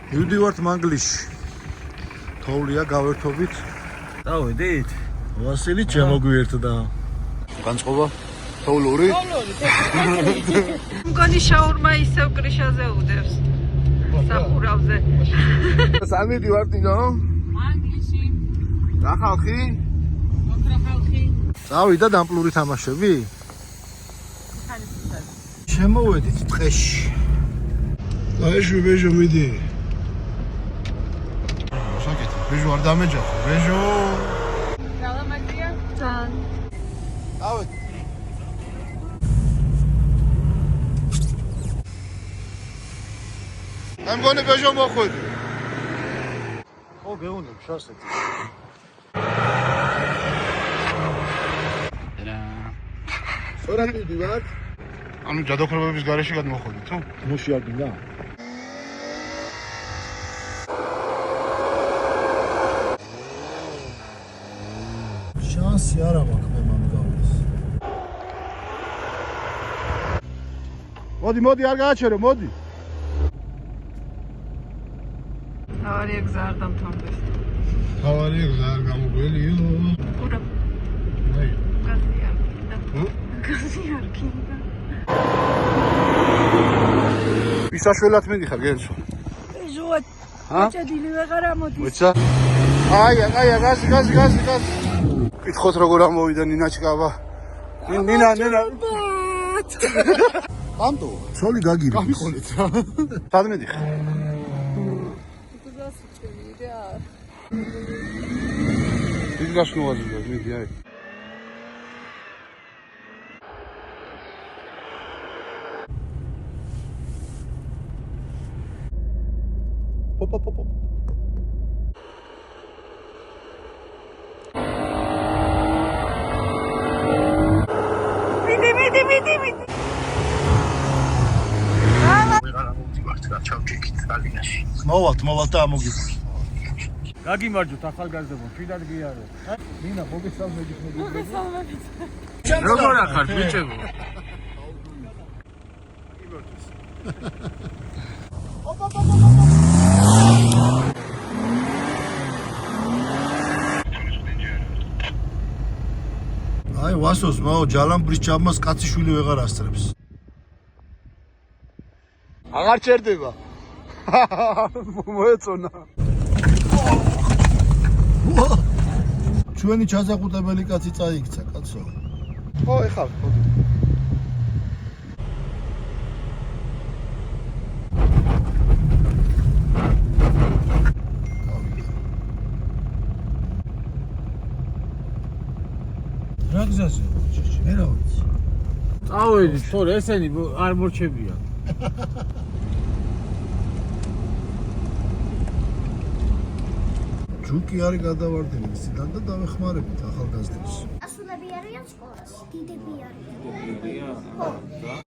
მივდივართ მანგლისში. თოვლია გავერთობით. დავედით. ვასილი შემოგვიერთდა. განწყობა თოვლური. მგონი შაურმა ისევ კრიშაზე უდევს. სახურავზე. სამი ვართ ნინო? მანგლისში. რა ხალხი? ოქრო ხალხი. წავიდა დამპლური თამაშები? შემოვედით ტყეში. აიშვი ბეჟო მიდი. საკეთე, ბეჟო არ დამეჯახო, ბეჟო. გალამაკია? თან. ავეთ. მე მგონი ბეჟო მოხვედი. ხო, გეუნებ შასეთი. სწორად მივდივართ. ანუ ჯადოქრობების გარეშე გადმოხვედით, ხო? ნუში არ გინდა? შანსი არა მაქვს მე მამგავის. მოდი, არ გააჩერო, მოდი. ავარია გზა არ დამთავრდეს. ავარია გზა არ გამოგველიო. ურა. აი. გაზი არ გინდა. ისაშველად მიდიხარ გენსო. ჟუა. მოჭედილი ვეღარ ამოდის. მოიცა? აი, გაზი. კითხოთ როგორ ამოვიდა ნინაჩკაბა. ნინა. ამტო, ცოლი გაგირი. გამიყოლეთ რა. სად მიდიხარ? ის გასნოვაზია, მიდი აი. პოპ. მიდი. მოვალთ და ამოგიყვანთ. გაგიმარჯვოთ ახალგაზრდებო, თვითონ გიარო. ნინა, მოგესალმებით. როგორ ახართ ბიჭებო? აი ვასოს მაო ჯალამბრის ჭაბმას კაციშვილი ვეღარ ასწრებს. აღარ ჩერდება. მოეწონა. ჩვენი ჩაზაყუტებელი კაცი წაიქცა, კაცო. ხო, ეხლა. რა გზაზე? მე რა ვიცი. წავედით, თორე ესენი არ მორჩებია. ჯუკი არის გადავარდნილი მისიდან და დავეხმარებით ახალგაზრდებს. ასულები არიან სკოლას, დიდები არიან.